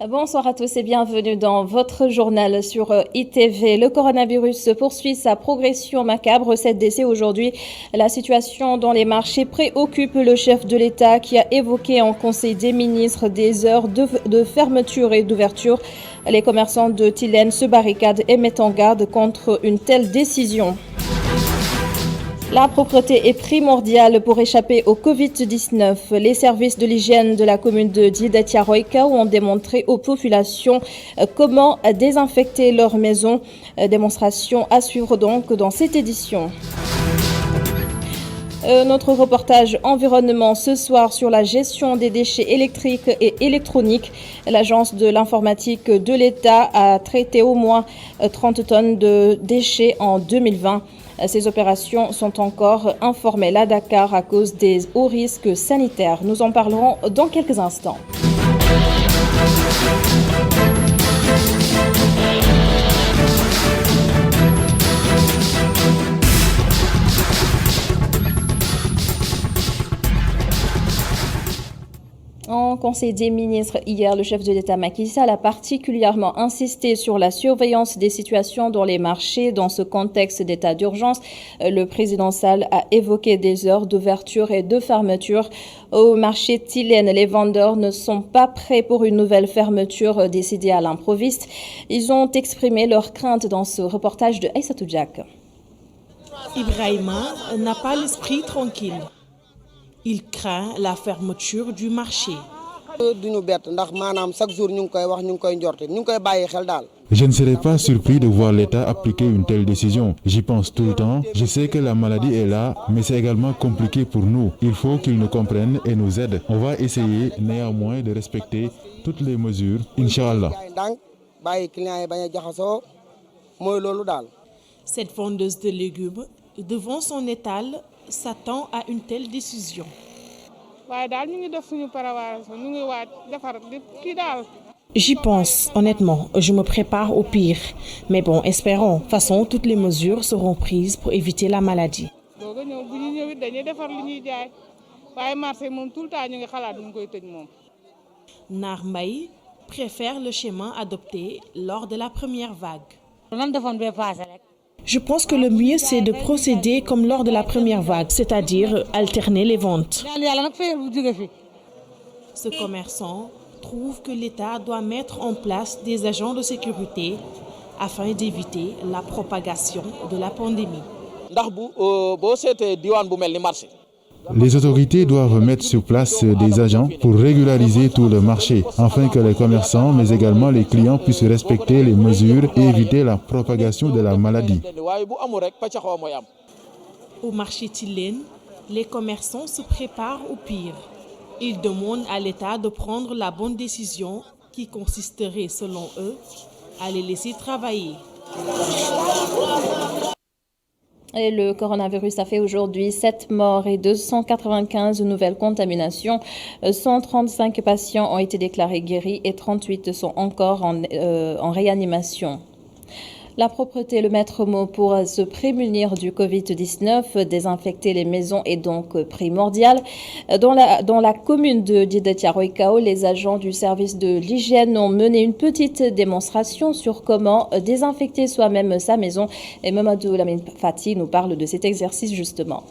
Bonsoir à tous et bienvenue dans votre journal sur ITV. Le coronavirus poursuit sa progression macabre. 7 décès aujourd'hui. La situation dans les marchés préoccupe le chef de l'État qui a évoqué en Conseil des ministres des heures de fermeture et d'ouverture. Les commerçants de Tilène se barricadent et mettent en garde contre une telle décision. La propreté est primordiale pour échapper au Covid-19. Les services de l'hygiène de la commune de Djiddah-Thiaroye-Kao ont démontré aux populations comment désinfecter leurs maisons. Démonstration à suivre donc dans cette édition. Notre reportage environnement ce soir sur la gestion des déchets électriques et électroniques. L'agence de l'informatique de l'État a traité au moins 30 tonnes de déchets en 2020. Ces opérations sont encore informelles à Dakar à cause des hauts risques sanitaires. Nous en parlerons dans quelques instants. En Conseil des ministres, hier, le chef de l'État Macky Sall a particulièrement insisté sur la surveillance des situations dans les marchés. Dans ce contexte d'état d'urgence, le président Sall a évoqué des heures d'ouverture et de fermeture. Au marché Tilène, les vendeurs ne sont pas prêts pour une nouvelle fermeture décidée à l'improviste. Ils ont exprimé leurs craintes dans ce reportage de Aïssatou Diak. Ibrahima n'a pas l'esprit tranquille. Il craint la fermeture du marché. Je ne serais pas surpris de voir l'État appliquer une telle décision. J'y pense tout le temps. Je sais que la maladie est là, mais c'est également compliqué pour nous. Il faut qu'ils nous comprennent et nous aident. On va essayer néanmoins de respecter toutes les mesures, Inch'Allah. Cette vendeuse de légumes, devant son étal, s'attend à une telle décision. J'y pense, honnêtement, je me prépare au pire. Mais bon, espérons. De toute façon, toutes les mesures seront prises pour éviter la maladie. Nar Mbaye préfère le schéma adopté lors de la première vague. Je pense que le mieux, c'est de procéder comme lors de la première vague, c'est-à-dire alterner les ventes. Ce commerçant trouve que l'État doit mettre en place des agents de sécurité afin d'éviter la propagation de la pandémie. Les autorités doivent mettre sur place des agents pour régulariser tout le marché, afin que les commerçants, mais également les clients puissent respecter les mesures et éviter la propagation de la maladie. Au marché Tilène, les commerçants se préparent au pire. Ils demandent à l'État de prendre la bonne décision qui consisterait, selon eux, à les laisser travailler. Et le coronavirus a fait aujourd'hui 7 morts et 295 nouvelles contaminations. 135 patients ont été déclarés guéris et 38 sont encore en réanimation. La propreté, le maître mot pour se prémunir du Covid-19, désinfecter les maisons est donc primordial. Dans la commune de Djiddah-Thiaroye-Kao, les agents du service de l'hygiène ont mené une petite démonstration sur comment désinfecter soi-même sa maison. Et Mamadou Lamine Fati nous parle de cet exercice justement.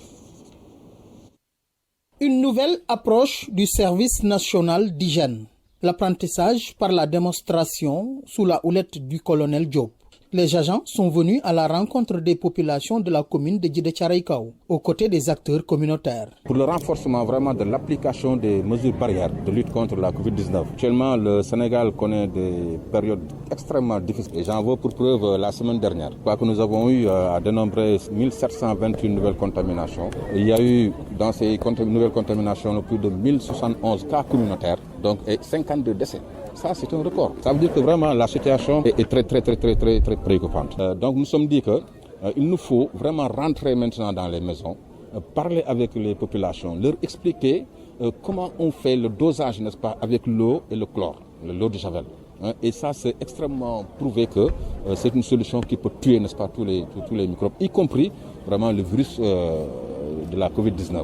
Une nouvelle approche du service national d'hygiène. L'apprentissage par la démonstration sous la houlette du colonel Diop. Les agents sont venus à la rencontre des populations de la commune de Djiddah-Thiaroye-Kao, aux côtés des acteurs communautaires. Pour le renforcement vraiment de l'application des mesures barrières de lutte contre la Covid-19. Actuellement, le Sénégal connaît des périodes extrêmement difficiles. Et j'en veux pour preuve la semaine dernière. Que nous avons eu à dénombrer 1728 nouvelles contaminations. Il y a eu dans ces nouvelles contaminations plus de 1071 cas communautaires, donc et 52 décès. Ça, c'est un record. Ça veut dire que vraiment la situation est très préoccupante. Donc nous sommes dit qu'il nous faut vraiment rentrer maintenant dans les maisons, parler avec les populations, leur expliquer comment on fait le dosage, n'est-ce pas, avec l'eau et le chlore, l'eau de javel. Et ça, c'est extrêmement prouvé que c'est une solution qui peut tuer, n'est-ce pas, tous les microbes, y compris vraiment le virus de la Covid-19.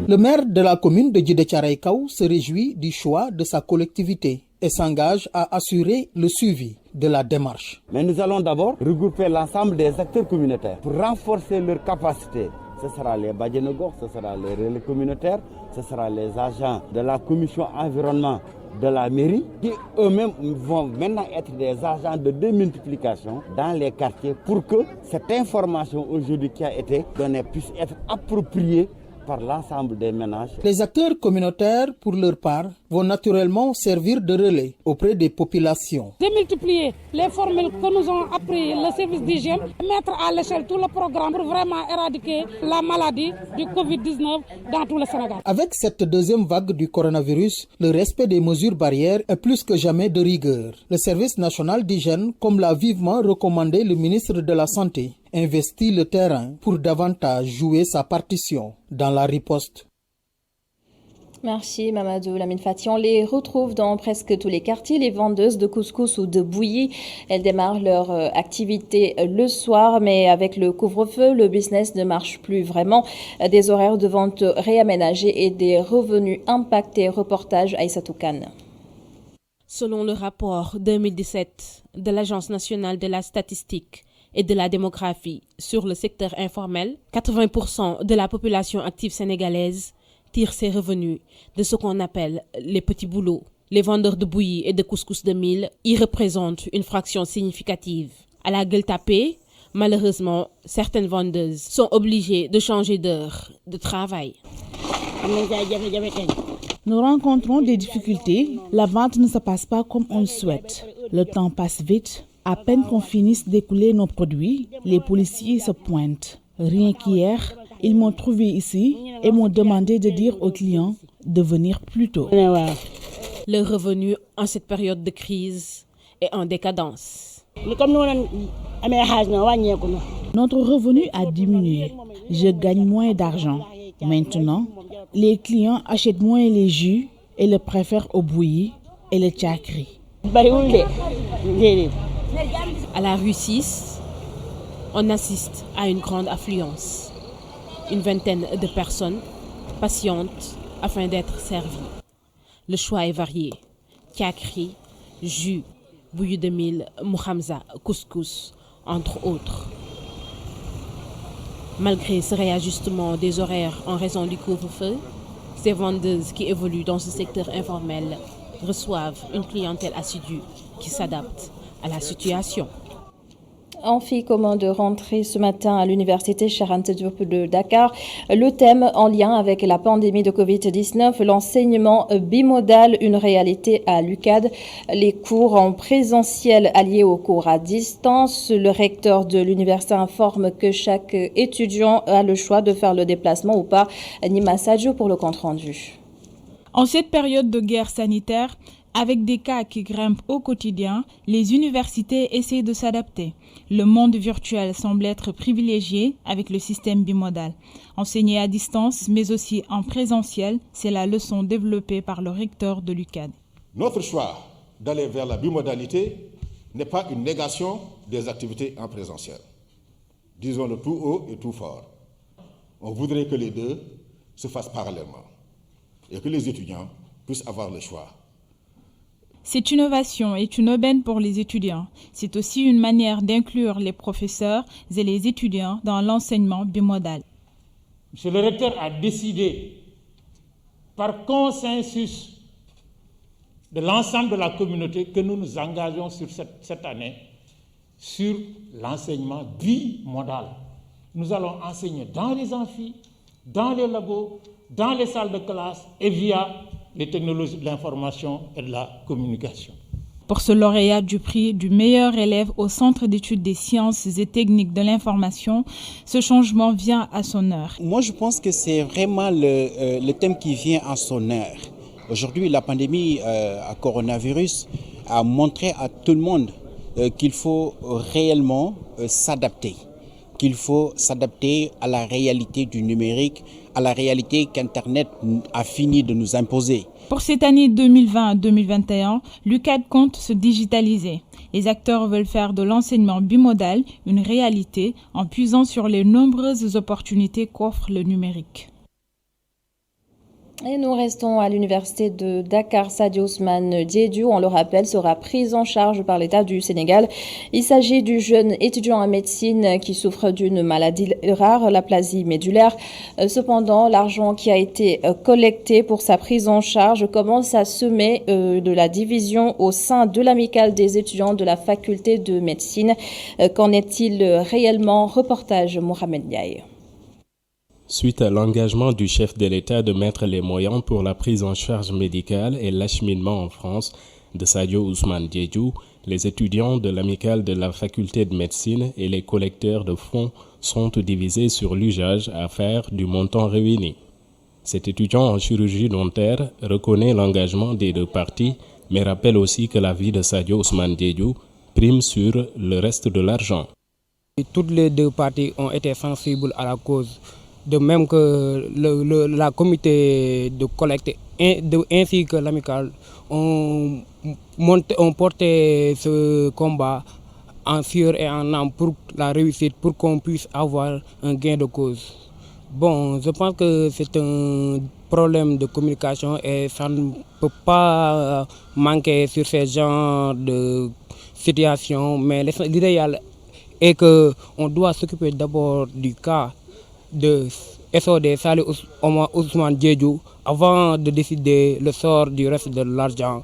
Le maire de la commune de Djiddah-Thiaroye-Kao se réjouit du choix de sa collectivité. et s'engage à assurer le suivi de la démarche. Mais nous allons d'abord regrouper l'ensemble des acteurs communautaires pour renforcer leurs capacités. Ce sera les Badjenogor, ce sera les relais communautaires, ce sera les agents de la commission environnement de la mairie qui eux-mêmes vont maintenant être des agents de démultiplication dans les quartiers pour que cette information aujourd'hui qui a été donnée puisse être appropriée par l'ensemble des ménages. Les acteurs communautaires, pour leur part, vont naturellement servir de relais auprès des populations. Démultiplier les formules que nous ont appris le service d'hygiène, mettre à l'échelle tout le programme pour vraiment éradiquer la maladie du Covid-19 dans tout le Sénégal. Avec cette deuxième vague du coronavirus, le respect des mesures barrières est plus que jamais de rigueur. Le service national d'hygiène, comme l'a vivement recommandé le ministre de la Santé, investit le terrain pour davantage jouer sa partition dans la riposte. Merci Mamadou Lamine Fati. On les retrouve dans presque tous les quartiers, les vendeuses de couscous ou de bouillie. Elles démarrent leur activité le soir, mais avec le couvre-feu, le business ne marche plus vraiment. Des horaires de vente réaménagés et des revenus impactés. Reportage Aïssatou Kane. Selon le rapport 2017 de l'Agence nationale de la statistique et de la démographie sur le secteur informel, 80% de la population active sénégalaise tire ses revenus de ce qu'on appelle les petits boulots. Les vendeurs de bouillie et de couscous de mil y représentent une fraction significative. À la Gueule Tapée, malheureusement, certaines vendeuses sont obligées de changer d'heure de travail. Nous rencontrons des difficultés. La vente ne se passe pas comme on le souhaite. Le temps passe vite. À peine qu'on finisse d'écouler nos produits, les policiers se pointent. Rien qu'hier, ils m'ont trouvé ici et m'ont demandé de dire aux clients de venir plus tôt. Le revenu en cette période de crise est en décadence. Notre revenu a diminué. Je gagne moins d'argent. Maintenant, les clients achètent moins les jus et le préfèrent au bouilli et le tchakri. À la rue 6, on assiste à une grande affluence. Une vingtaine de personnes patientent afin d'être servies. Le choix est varié. Tchakri, jus, bouillie de mil, moukhamza, couscous, entre autres. Malgré ce réajustement des horaires en raison du couvre-feu, ces vendeuses qui évoluent dans ce secteur informel reçoivent une clientèle assidue qui s'adapte à la situation. Amphi commande de rentrer ce matin à l'université Cheikh Anta Diop de Dakar. Le thème en lien avec la pandémie de Covid-19, l'enseignement bimodal, une réalité à l'UCAD. Les cours en présentiel alliés aux cours à distance. Le recteur de l'université informe que chaque étudiant a le choix de faire le déplacement ou pas. Nima Sadio pour le compte-rendu. En cette période de guerre sanitaire, avec des cas qui grimpent au quotidien, les universités essaient de s'adapter. Le monde virtuel semble être privilégié avec le système bimodal. Enseigner à distance, mais aussi en présentiel, c'est la leçon développée par le recteur de l'UCAD. Notre choix d'aller vers la bimodalité n'est pas une négation des activités en présentiel. Disons-le tout haut et tout fort. On voudrait que les deux se fassent parallèlement et que les étudiants puissent avoir le choix. Cette innovation est une aubaine pour les étudiants. C'est aussi une manière d'inclure les professeurs et les étudiants dans l'enseignement bimodal. Monsieur le recteur a décidé, par consensus de l'ensemble de la communauté, que nous nous engageons sur cette année sur l'enseignement bimodal. Nous allons enseigner dans les amphis, dans les labos, dans les salles de classe et via les technologies de l'information et de la communication. Pour ce lauréat du prix du meilleur élève au Centre d'études des sciences et techniques de l'information, ce changement vient à son heure. Moi, je pense que c'est vraiment le thème qui vient à son heure. Aujourd'hui, la pandémie à coronavirus a montré à tout le monde qu'il faut réellement s'adapter. Qu'il faut s'adapter à la réalité du numérique, à la réalité qu'Internet a fini de nous imposer. Pour cette année 2020-2021, l'UCAD compte se digitaliser. Les acteurs veulent faire de l'enseignement bimodal une réalité en puisant sur les nombreuses opportunités qu'offre le numérique. Et nous restons à l'université de Dakar. Sadio Ousmane Diédhiou, on le rappelle, sera pris en charge par l'État du Sénégal. Il s'agit du jeune étudiant en médecine qui souffre d'une maladie rare, l'aplasie médulaire. Cependant, l'argent qui a été collecté pour sa prise en charge commence à semer de la division au sein de l'amicale des étudiants de la faculté de médecine. Qu'en est-il réellement? Reportage Mohamed Ndiaye. Suite à l'engagement du chef de l'État de mettre les moyens pour la prise en charge médicale et l'acheminement en France de Sadio Ousmane Diédhiou, les étudiants de l'amicale de la faculté de médecine et les collecteurs de fonds sont divisés sur l'usage à faire du montant réuni. Cet étudiant en chirurgie dentaire reconnaît l'engagement des deux parties, mais rappelle aussi que la vie de Sadio Ousmane Diédhiou prime sur le reste de l'argent. Toutes les deux parties ont été sensibles à la cause. De même que la comité de collecte ainsi que l'amicale ont porté ce combat en sueur et en âme pour la réussite, pour qu'on puisse avoir un gain de cause. Bon, je pense que c'est un problème de communication et ça ne peut pas manquer sur ce genre de situation, mais l'idéal est qu'on doit s'occuper d'abord du cas de SOD Sadio Ousmane Diédhiou avant de décider le sort du reste de l'argent.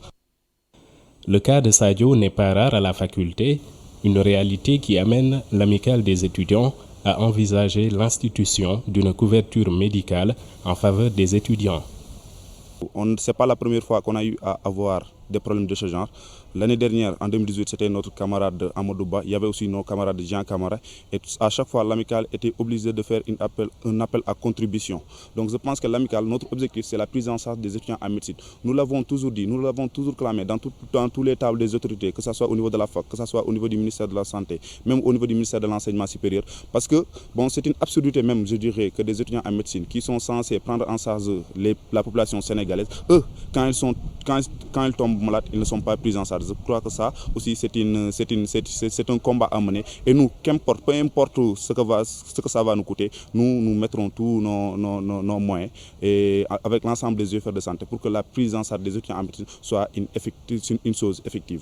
Le cas de Sadio n'est pas rare à la faculté, une réalité qui amène l'amicale des étudiants à envisager l'institution d'une couverture médicale en faveur des étudiants. C'est pas la première fois qu'on a eu à avoir des problèmes de ce genre. L'année dernière, en 2018, c'était notre camarade Amadouba. Il y avait aussi nos camarades Jean Camara. Et à chaque fois, l'amicale était obligée de faire un appel à contribution. Donc je pense que l'amicale, notre objectif, c'est la prise en charge des étudiants en médecine. Nous l'avons toujours dit, nous l'avons toujours clamé dans tous les tables des autorités, que ce soit au niveau de la fac, que ce soit au niveau du ministère de la Santé, même au niveau du ministère de l'Enseignement supérieur. Parce que bon, c'est une absurdité même, je dirais, que des étudiants en médecine qui sont censés prendre en charge la population sénégalaise, eux, quand ils tombent malades, ils ne sont pas pris en charge. Je crois que ça aussi c'est un combat à mener. Et nous, qu'importe, peu importe ce que ça va nous coûter, nous mettrons tous nos moyens et avec l'ensemble des UFR de santé pour que la prise en charge des étudiants en médecine soit une chose effective.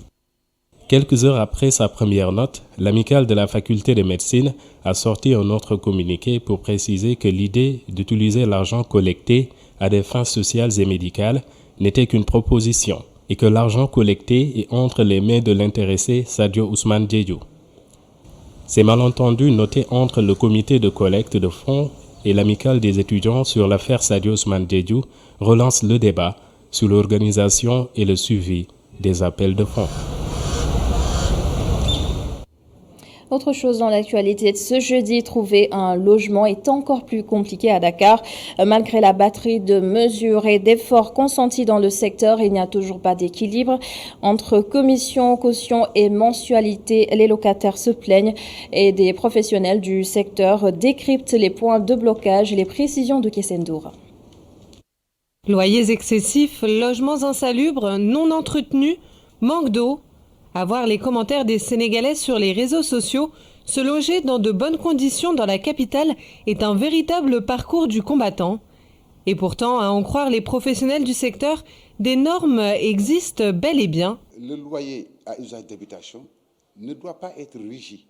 Quelques heures après sa première note, l'amicale de la faculté de médecine a sorti un autre communiqué pour préciser que l'idée d'utiliser l'argent collecté à des fins sociales et médicales n'était qu'une proposition et que l'argent collecté est entre les mains de l'intéressé Sadio Ousmane Diédhiou. Ces malentendus notés entre le comité de collecte de fonds et l'amicale des étudiants sur l'affaire Sadio Ousmane Diédhiou relancent le débat sur l'organisation et le suivi des appels de fonds. Autre chose dans l'actualité de ce jeudi, trouver un logement est encore plus compliqué à Dakar. Malgré la batterie de mesures et d'efforts consentis dans le secteur, il n'y a toujours pas d'équilibre entre commission, caution et mensualité. Les locataires se plaignent et des professionnels du secteur décryptent les points de blocage et les précisions de Kessendour. Loyers excessifs, logements insalubres, non entretenus, manque d'eau. À voir les commentaires des Sénégalais sur les réseaux sociaux, se loger dans de bonnes conditions dans la capitale est un véritable parcours du combattant. Et pourtant, à en croire les professionnels du secteur, des normes existent bel et bien. Le loyer à usage d'habitation ne doit pas être régi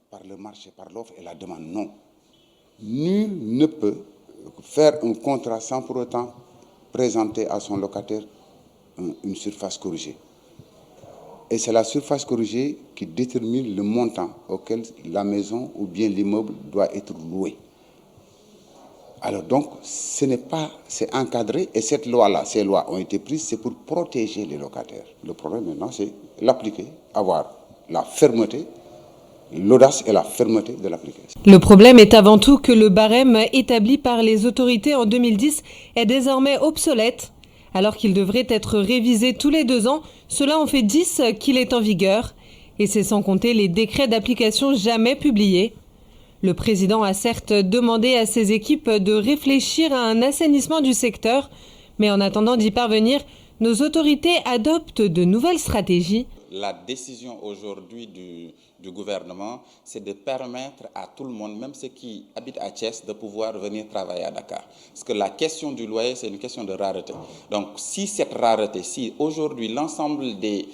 par le marché, par l'offre et la demande. Non. Nul ne peut faire un contrat sans pour autant présenter à son locataire une surface corrigée. Et c'est la surface corrigée qui détermine le montant auquel la maison ou bien l'immeuble doit être loué. Alors donc, c'est encadré et ces lois ont été prises, c'est pour protéger les locataires. Le problème maintenant, c'est l'appliquer, avoir la fermeté, l'audace et la fermeté de l'application. Le problème est avant tout que le barème établi par les autorités en 2010 est désormais obsolète. Alors qu'il devrait être révisé tous les 2 ans, cela en fait 10 qu'il est en vigueur. Et c'est sans compter les décrets d'application jamais publiés. Le président a certes demandé à ses équipes de réfléchir à un assainissement du secteur, mais en attendant d'y parvenir, nos autorités adoptent de nouvelles stratégies. la décision aujourd'hui du gouvernement, c'est de permettre à tout le monde, même ceux qui habitent à Thiès, de pouvoir venir travailler à Dakar. Parce que la question du loyer, c'est une question de rareté. Donc si cette rareté, si aujourd'hui l'ensemble des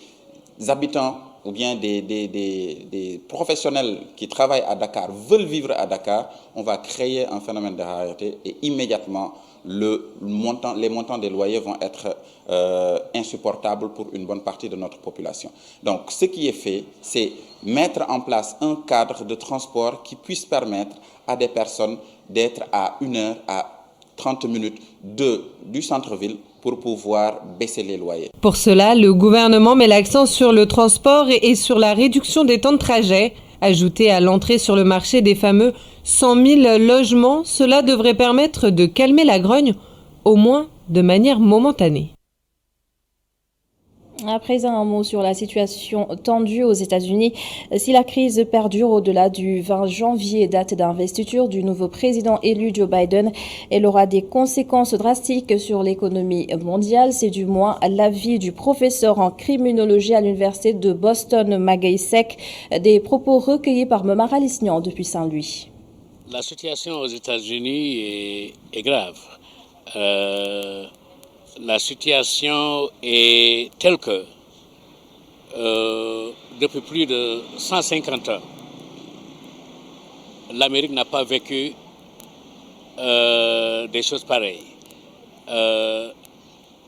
habitants ou bien des professionnels qui travaillent à Dakar veulent vivre à Dakar, on va créer un phénomène de rareté et immédiatement les montants des loyers vont être insupportables pour une bonne partie de notre population. Donc ce qui est fait, c'est mettre en place un cadre de transport qui puisse permettre à des personnes d'être à 1 heure, à 30 minutes du centre-ville pour pouvoir baisser les loyers. Pour cela, le gouvernement met l'accent sur le transport et sur la réduction des temps de trajet. Ajouté à l'entrée sur le marché des fameux 100 000 logements, cela devrait permettre de calmer la grogne, au moins de manière momentanée. À présent, un mot sur la situation tendue aux États-Unis. Si la crise perdure au-delà du 20 janvier, date d'investiture du nouveau président élu Joe Biden, elle aura des conséquences drastiques sur l'économie mondiale. C'est du moins l'avis du professeur en criminologie à l'université de Boston, Magaïsek, des propos recueillis par Momar Alisnian depuis Saint-Louis. La situation aux États-Unis est grave. La situation est telle que depuis plus de 150 ans, l'Amérique n'a pas vécu des choses pareilles.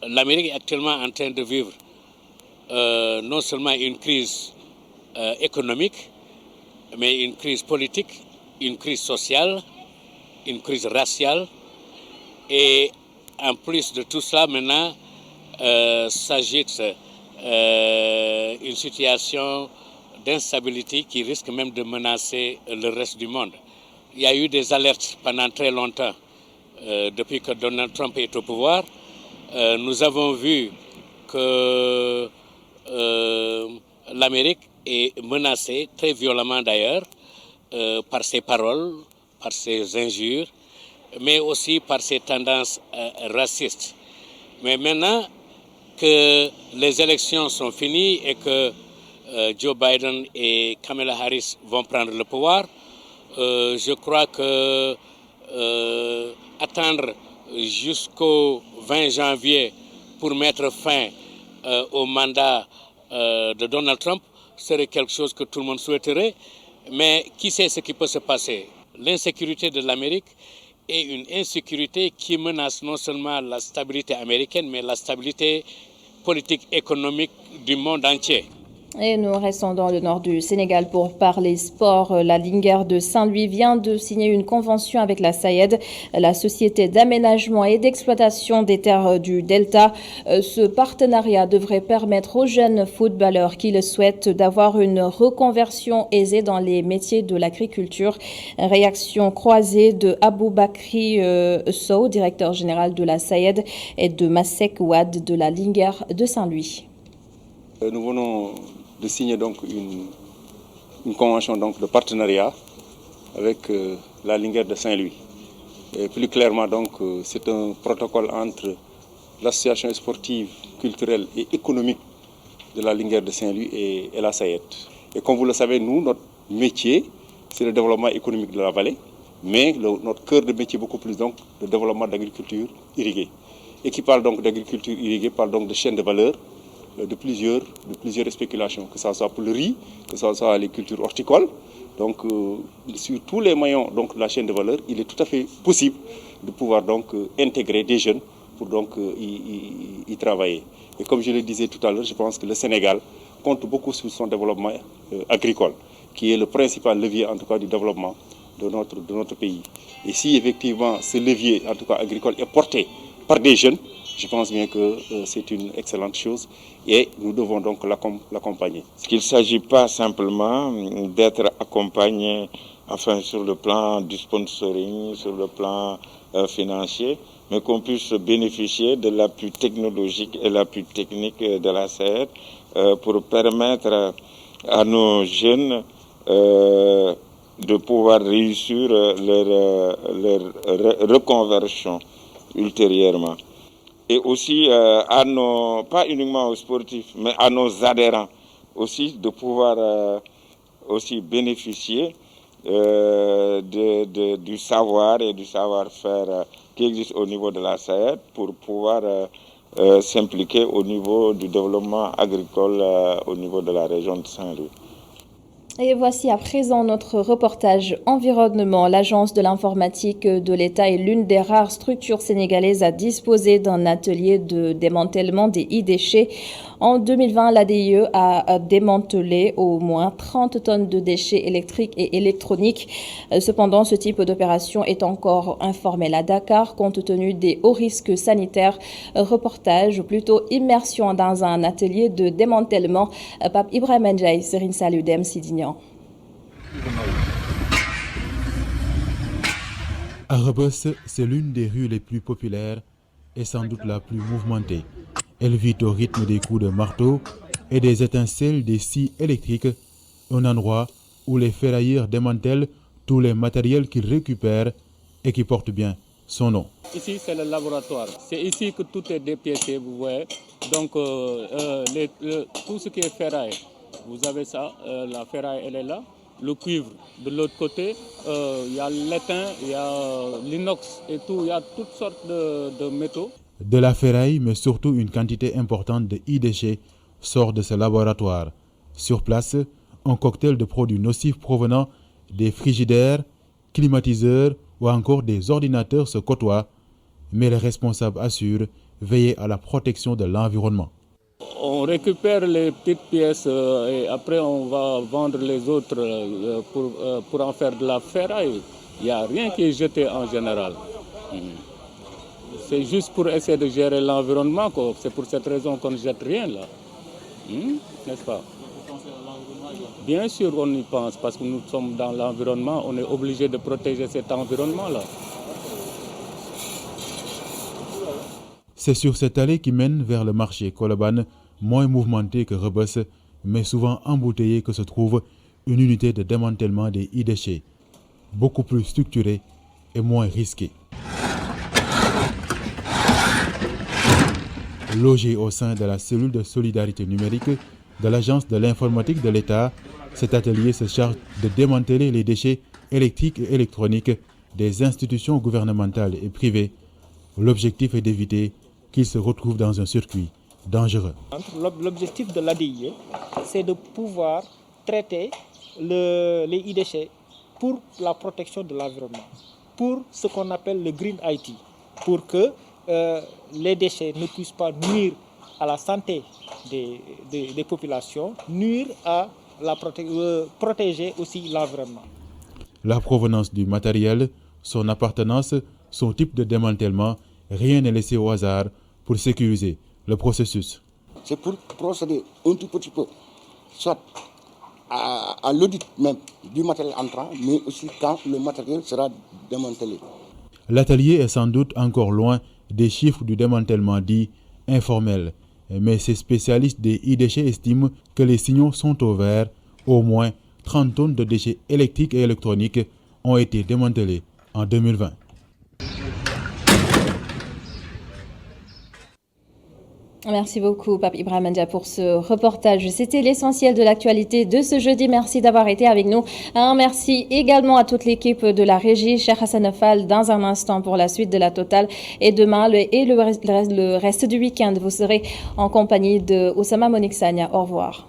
L'Amérique est actuellement en train de vivre non seulement une crise économique, mais une crise politique, une crise sociale, une crise raciale et en plus de tout cela, maintenant, s'agite une situation d'instabilité qui risque même de menacer le reste du monde. Il y a eu des alertes pendant très longtemps, depuis que Donald Trump est au pouvoir. Nous avons vu que l'Amérique est menacée, très violemment d'ailleurs, par ses paroles, par ses injures, mais aussi par ses tendances racistes. Mais maintenant que les élections sont finies et que Joe Biden et Kamala Harris vont prendre le pouvoir, je crois que attendre jusqu'au 20 janvier pour mettre fin au mandat de Donald Trump serait quelque chose que tout le monde souhaiterait. Mais qui sait ce qui peut se passer? L'insécurité de l'Amérique et une insécurité qui menace non seulement la stabilité américaine, mais la stabilité politique économique du monde entier. Et nous restons dans le nord du Sénégal pour parler sport. La Linguère de Saint-Louis vient de signer une convention avec la SAED, la Société d'aménagement et d'exploitation des terres du Delta. Ce partenariat devrait permettre aux jeunes footballeurs qui le souhaitent d'avoir une reconversion aisée dans les métiers de l'agriculture. Réaction croisée de Aboubakri Sow, directeur général de la SAED, et de Masek Ouad de la Linguère de Saint-Louis. Nous venons de signer donc une convention donc de partenariat avec la Linguère de Saint-Louis. Et plus clairement donc c'est un protocole entre l'association sportive, culturelle et économique de la Linguère de Saint-Louis et la SAED. Et comme vous le savez, nous, notre métier, c'est le développement économique de la vallée, mais notre cœur de métier beaucoup plus donc le développement d'agriculture irriguée. Et qui parle donc d'agriculture irriguée parle donc de chaîne de valeur, de plusieurs spéculations, que ce soit pour le riz, que ce soit les cultures horticoles. Donc sur tous les maillons donc, de la chaîne de valeur, il est tout à fait possible de pouvoir donc intégrer des jeunes pour donc y travailler. Et comme je le disais tout à l'heure, je pense que le Sénégal compte beaucoup sur son développement agricole, qui est le principal levier en tout cas du développement de notre pays. Et si effectivement ce levier en tout cas agricole est porté par des jeunes, je pense bien que c'est une excellente chose et nous devons donc l'accompagner. Il ne s'agit pas simplement d'être accompagné sur le plan du sponsoring, sur le plan financier, mais qu'on puisse bénéficier de l'appui technologique et l'appui technique de la SAED pour permettre à nos jeunes de pouvoir réussir leur reconversion ultérieurement. Et aussi pas uniquement aux sportifs, mais à nos adhérents aussi de pouvoir aussi bénéficier du savoir et du savoir-faire qui existe au niveau de la SAED pour pouvoir s'impliquer au niveau du développement agricole au niveau de la région de Saint-Louis. Et voici à présent notre reportage environnement. L'Agence de l'informatique de l'État est l'une des rares structures sénégalaises à disposer d'un atelier de démantèlement des e-déchets. En 2020, l'ADIE a démantelé au moins 30 tonnes de déchets électriques et électroniques. Cependant, ce type d'opération est encore informel à Dakar compte tenu des hauts risques sanitaires. Reportage, ou plutôt immersion dans un atelier de démantèlement. Pape Ibrahim Ndiaye, Serine Saludem, Sidignan. À Rebeuss, c'est l'une des rues les plus populaires et sans doute la plus mouvementée. Elle vit au rythme des coups de marteau et des étincelles des scies électriques, un endroit où les ferrailleurs démantèlent tous les matériels qu'ils récupèrent et qui portent bien son nom. Ici, c'est le laboratoire. C'est ici que tout est dépiécé, vous voyez. Donc, tout ce qui est ferraille, vous avez ça, la ferraille, elle est là. Le cuivre, de l'autre côté, il y a l'étain, il y a l'inox et tout, il y a toutes sortes de métaux. De la ferraille, mais surtout une quantité importante de e-déchets sort de ce laboratoire. Sur place, un cocktail de produits nocifs provenant des frigidaires, climatiseurs ou encore des ordinateurs se côtoient, mais les responsables assurent veiller à la protection de l'environnement. On récupère les petites pièces et après on va vendre les autres pour en faire de la ferraille. Il n'y a rien qui est jeté en général. C'est juste pour essayer de gérer l'environnement. C'est pour cette raison qu'on ne jette rien là. N'est-ce pas? Bien sûr on y pense parce que nous sommes dans l'environnement. On est obligé de protéger cet environnement-là. C'est sur cette allée qui mène vers le marché Colobane, moins mouvementé que Rebeuss, mais souvent embouteillé, que se trouve une unité de démantèlement des e-déchets, beaucoup plus structurée et moins risquée. Logé au sein de la cellule de solidarité numérique de l'Agence de l'informatique de l'État, cet atelier se charge de démanteler les déchets électriques et électroniques des institutions gouvernementales et privées. L'objectif est d'éviter qu'ils se retrouvent dans un circuit dangereux. L'objectif de l'ADIE, c'est de pouvoir traiter les e-déchets pour la protection de l'environnement, pour ce qu'on appelle le Green IT, pour que les déchets ne puissent pas nuire à la santé des populations, nuire à protéger aussi l'environnement. La provenance du matériel, son appartenance, son type de démantèlement, rien n'est laissé au hasard pour sécuriser le processus. C'est pour procéder un tout petit peu, soit à l'audit même du matériel entrant, mais aussi quand le matériel sera démantelé. L'atelier est sans doute encore loin des chiffres du démantèlement dit informel, mais ces spécialistes des e-déchets estiment que les signaux sont au vert. Au moins 30 tonnes de déchets électriques et électroniques ont été démantelés en 2020. Merci beaucoup, Pape Ibrahim Ndiaye, pour ce reportage. C'était l'essentiel de l'actualité de ce jeudi. Merci d'avoir été avec nous. Un merci également à toute l'équipe de la régie, Cheikh Hassan Fall, dans un instant pour la suite de la totale. Et demain, le reste du week-end, vous serez en compagnie de Oussama Monique Sagna. Au revoir.